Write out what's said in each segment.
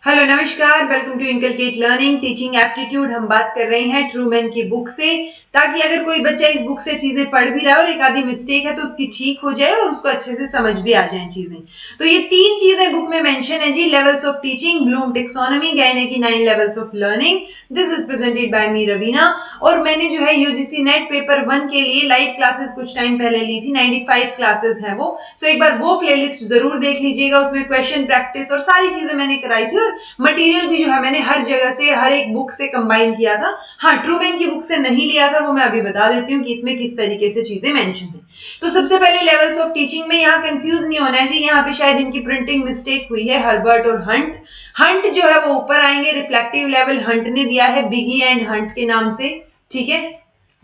Hello नमस्कार, welcome to inculcate learning teaching aptitude. हम बात कर रहे हैं ट्रूमैन की बुक से, ताकि अगर कोई बच्चा इस बुक से चीजें पढ़ भी रहा है और एक आधी मिस्टेक है तो उसकी ठीक हो जाए और उसको अच्छे से समझ भी आ जाए चीजें। तो ये 3 चीजें बुक में मेंशन है जी। Levels of teaching, Bloom taxonomy, Gagne की 9 levels of learning. This is presented by me Raveena. और मैंने जो है यूजीसी नेट पेपर 1 के लिए लाइव क्लासेस कुछ टाइम पहले ली थी, 95 क्लासेस है वो। सो एक बार वो प्लेलिस्ट जरूर देख लीजिएगा, उसमें क्वेश्चन प्रैक्टिस और सारी चीजें मैंने कराई थी, और मटेरियल भी जो है मैंने हर जगह से, हर एक बुक से कंबाइन किया था। हाँ, ट्रूमैन की बुक से नहीं लिया था, वो मैं अभी बता देती हूँ कि इसमें किस तरीके से चीजें मेंशन है। तो सबसे पहले लेवल्स ऑफ टीचिंग में यहाँ कंफ्यूज नहीं होना है जी। यहाँ पे शायद इनकी प्रिंटिंग मिस्टेक हुई है, हर्बर्ट और हंट। हंट जो है वो ऊपर आएंगे, रिफ्लेक्टिव लेवल हंट ने दिया है बिगी एंड हंट के नाम से, ठीक है।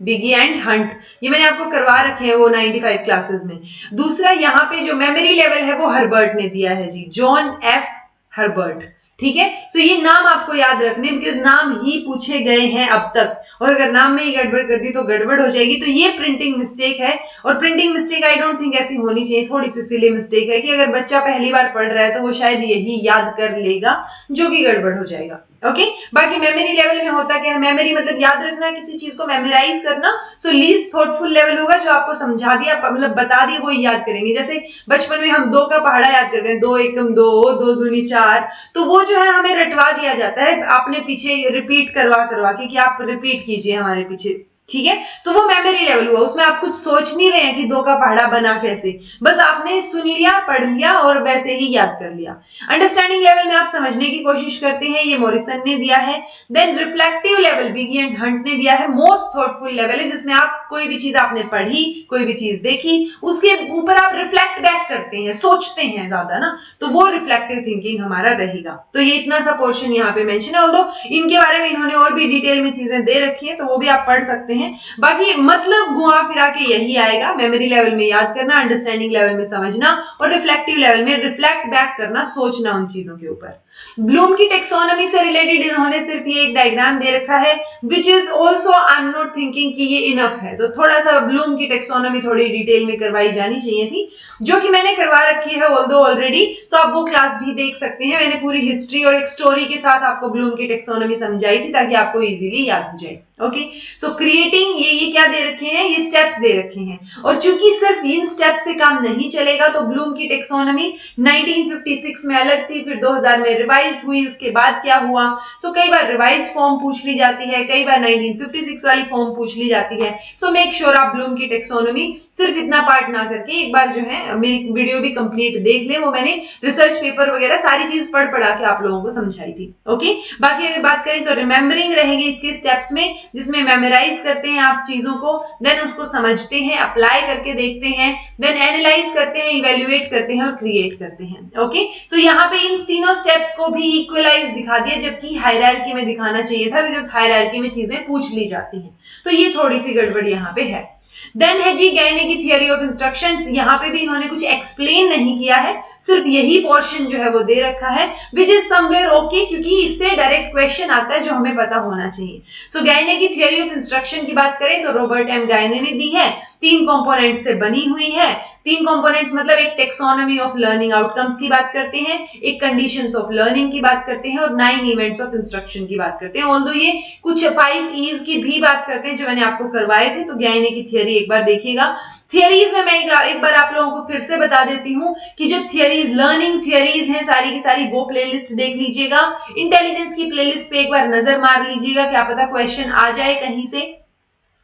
बिगी एंड हंट, ये मैंने आपको करवा रखे हैं वो 95 क्लासेस में। दूसरा यहाँ पे जो मेमोरी लेवल है वो हर्बर्ट ने दिया है जी, जॉन एफ हर्बर्ट, ठीक है। सो ये नाम आपको याद रखने, बिकॉज नाम ही पूछे गए हैं अब तक, और अगर नाम में ही गड़बड़ कर दी तो गड़बड़ हो जाएगी। तो ये प्रिंटिंग मिस्टेक है, और printing mistake I don't think ऐसी होनी चाहिए, थोड़ी सी सिली मिस्टेक है कि अगर बच्चा पहली बार पढ़ रहा है तो वो शायद यही याद कर लेगा, जो कि गड़बड़ हो जाएगा। ओके, बाकी मेमोरी लेवल में होता क्या है, मेमोरी मतलब याद रखना, किसी चीज को मेमोराइज करना। सो लीस्ट थॉटफुल लेवल होगा, जो आपको समझा दिया मतलब बता दिया वो याद करेंगे। जैसे बचपन में हम 2 का पहाड़ा याद करते हैं, 2 एकम 2, 2 दूनी 4, तो वो जो है हमें रटवा दिया जाता है आपने पीछे रिपीट करवा करवा के कि आप रिपीट कीजिए हमारे पीछे, ठीक है। सो वो मेमोरी लेवल हुआ, उसमें आप कुछ सोच नहीं रहे हैं कि 2 का पहाड़ा बना कैसे, बस आपने सुन लिया, पढ़ लिया और वैसे ही याद कर लिया। अंडरस्टैंडिंग लेवल में आप समझने की कोशिश करते हैं, ये मॉरिसन ने दिया है। Then reflective level Bigge and Hunt ने दिया है। मोस्ट थॉटफुल लेवल है जिसमें आप कोई भी चीज आपने पढ़ी, कोई भी चीज देखी, उसके ऊपर आप रिफ्लेक्ट बैक करते हैं, सोचते हैं ज्यादा ना, तो वो रिफ्लेक्टिव थिंकिंग हमारा रहेगा। तो ये इतना सा पोर्शन यहाँ पे मेंशन है, ऑल्दो इनके बारे में इन्होंने और भी डिटेल में चीजें दे रखी है, तो वो भी आप पढ़ सकते हैं। बाकी मतलब घुमा फिरा के यही आएगा, मेमोरी लेवल में याद करना, अंडरस्टैंडिंग लेवल में समझना, और रिफ्लेक्टिव लेवल में रिफ्लेक्ट बैक करना, सोचना उन चीजों के ऊपर। ब्लूम की टेक्सोनॉमी से रिलेटेड इन्होंने सिर्फ ये एक डायग्राम दे रखा है, which is also I am not thinking कि ये इनफ है। तो थोड़ा सा ब्लूम की टेक्सोनॉमी थोड़ी डिटेल में करवाई जानी चाहिए थी, जो कि मैंने करवा रखी है ऑल्दो ऑलरेडी। तो आप वो क्लास भी देख सकते हैं, मैंने पूरी हिस्ट्री और एक स्टोरी के साथ आपको ब्लूम की टेक्सोनॉमी समझाई थी, ताकि आपको इजीली याद हो जाए। ओके, सो क्रिएटिंग, ये क्या दे रखे हैं, ये स्टेप्स दे रखे हैं। और चूंकि सिर्फ इन स्टेप्स से काम नहीं चलेगा, तो ब्लूम की टेक्सोनॉमी 1956 में अलग थी, फिर 2000 में रिवाइज हुई, उसके बाद क्या हुआ। सो कई बार रिवाइज फॉर्म पूछ ली जाती है, कई बार 1956 वाली फॉर्म पूछ ली जाती है। सो मेक श्योर आप ब्लूम की टेक्सोनॉमी सिर्फ इतना पार्ट ना करके एक बार जो है मेरी वीडियो भी कंप्लीट देख ले, वो मैंने रिसर्च पेपर वगैरह सारी चीज पढ़ पढ़ा के आप लोगों को समझाई थी। ओके, बाकी अगर बात करें तो रिमेम्बरिंग रहेगी इसके स्टेप्स में, जिसमें मेमोराइज करते हैं आप चीजों को, देन उसको समझते हैं, अप्लाई करके देखते हैं, देन एनालाइज करते हैं, इवेल्युएट करते हैं और क्रिएट करते हैं। ओके, सो यहाँ पे इन तीनों स्टेप्स को भी इक्वलाइज दिखा दिया, जबकि हायरार्की में दिखाना चाहिए था, बिकॉज हायरार्की में चीजें पूछ ली जाती हैं। तो ये थोड़ी सी गड़बड़ यहाँ पे है। देन है जी गायने की थियरी ऑफ इंस्ट्रक्शंस। यहाँ पे भी इन्होंने कुछ एक्सप्लेन नहीं किया है, सिर्फ यही पोर्शन जो है वो दे रखा है, विच इज समवेयर ओके, क्योंकि इससे डायरेक्ट क्वेश्चन आता है जो हमें पता होना चाहिए। सो गायने की थियरी ऑफ इंस्ट्रक्शन की बात करें तो रॉबर्ट एम गायने ने दी है, 3 कंपोनेंट से बनी हुई है। 3 कंपोनेंट्स मतलब एक टेक्सोनॉमी ऑफ लर्निंग आउटकम्स की बात करते हैं, एक कंडीशंस ऑफ लर्निंग की बात करते हैं, और 9 इवेंट्स ऑफ इंस्ट्रक्शन की बात करते हैं। ऑल्दो ये कुछ 5 ईज की भी बात करते हैं जो मैंने आपको करवाए थे। तो गायने की थियरी एक बार देखिएगा। थियरीज में मैं एक बार आप लोगों को फिर से बता देती हूँ कि जो थियरीज, लर्निंग थियरीज हैं सारी की सारी, वो प्लेलिस्ट देख लीजिएगा। इंटेलिजेंस की प्लेलिस्ट पे एक बार नजर मार लीजिएगा, क्या पता क्वेश्चन आ जाए कहीं से।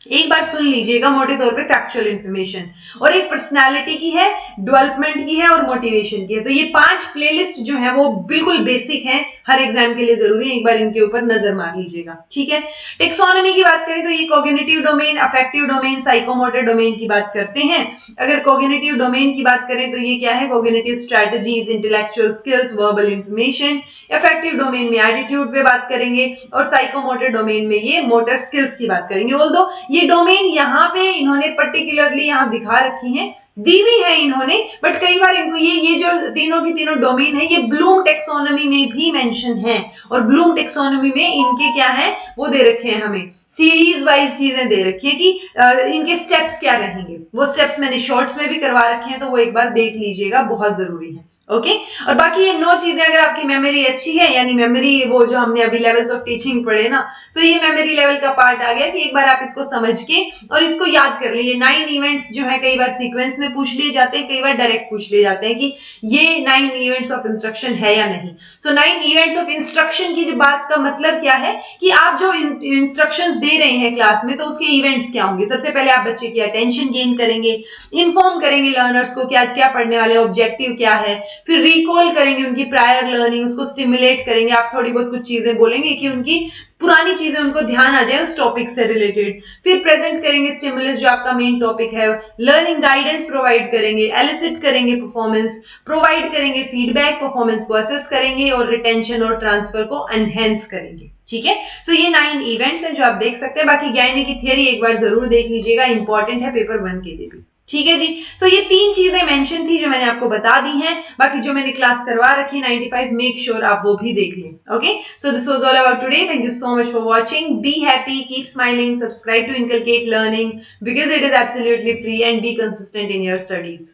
एक बार सुन लीजिएगा मोटे तौर पे फैक्चुअल इंफॉर्मेशन। और एक पर्सनालिटी की है, डेवलपमेंट की है और मोटिवेशन की है। तो ये 5 प्लेलिस्ट जो है वो बिल्कुल बेसिक हैं, हर एग्जाम के लिए जरूरी है, एक बार इनके ऊपर नजर मार लीजिएगा, ठीक है। टेक्सोनॉमी की बात करें तो ये cognitive domain, affective domain, psychomotor domain की बात करते हैं। अगर कॉग्निटिव डोमेन की बात करें तो ये क्या है, cognitive strategies, intellectual skills, verbal information. Affective domain में एटीट्यूड पे बात करेंगे, और साइकोमोटर डोमेन में ये मोटर स्किल्स की बात करेंगे। ऑल्दो ये डोमेन यहाँ पे इन्होंने पर्टिकुलरली यहाँ दिखा रखी हैं, दी हुई है इन्होंने, बट कई बार इनको ये जो तीनों की तीनों डोमेन है, ये ब्लूम टेक्सोनॉमी में भी मेंशन है। और ब्लूम टेक्सोनॉमी में इनके क्या है वो दे रखे हैं, हमें सीरीज वाइज चीजें दे रखी है कि इनके स्टेप्स क्या रहेंगे। वो स्टेप्स मैंने शॉर्ट्स में भी करवा रखे हैं, तो वो एक बार देख लीजिएगा, बहुत जरूरी है। ओके और बाकी ये 9 चीजें अगर आपकी मेमोरी अच्छी है, यानी मेमोरी वो जो हमने अभी लेवल्स ऑफ टीचिंग पढ़े ना, सो ये मेमोरी लेवल का पार्ट आ गया कि एक बार आप इसको समझ के और इसको याद कर लीजिए। 9 इवेंट्स जो है कई बार सीक्वेंस में पूछ लिए जाते हैं, कई बार डायरेक्ट पूछ लिए जाते हैं कि ये 9 इवेंट्स ऑफ इंस्ट्रक्शन है या नहीं। सो 9 इवेंट्स ऑफ इंस्ट्रक्शन की बात का मतलब क्या है कि आप जो इंस्ट्रक्शंस दे रहे हैं क्लास में, तो उसके इवेंट्स क्या होंगे। सबसे पहले आप बच्चे की अटेंशन गेन करेंगे, इन्फॉर्म करेंगे लर्नर्स को कि आज क्या पढ़ने वाले, ऑब्जेक्टिव क्या है, फिर रिकॉल करेंगे उनकी प्रायर लर्निंग, उसको स्टिमुलेट करेंगे। आप थोड़ी बहुत कुछ चीजें बोलेंगे कि उनकी पुरानी चीजें उनको ध्यान आ जाए उस टॉपिक से रिलेटेड। फिर प्रेजेंट करेंगे स्टिमुलस जो आपका मेन टॉपिक है, लर्निंग गाइडेंस प्रोवाइड करेंगे, एलिसिट करेंगे परफॉर्मेंस, प्रोवाइड करेंगे फीडबैक, परफॉर्मेंस को असेस करेंगे और रिटेंशन और ट्रांसफर को एनहेंस करेंगे। ठीक है, सो ये 9 इवेंट्स हैं जो आप देख सकते हैं। बाकी ज्ञानी की थियरी एक बार जरूर देख लीजिएगा, इंपॉर्टेंट है पेपर 1 के लिए भी। ठीक है जी, सो ये 3 चीजें मेंशन थी जो मैंने आपको बता दी हैं। बाकी जो मैंने क्लास करवा रखी है 95, मेक श्योर आप वो भी देख लें। Okay, so this was all about today. Thank you so much for watching. Be happy, keep smiling, subscribe to inculcate learning because it is absolutely free, and be consistent in your studies.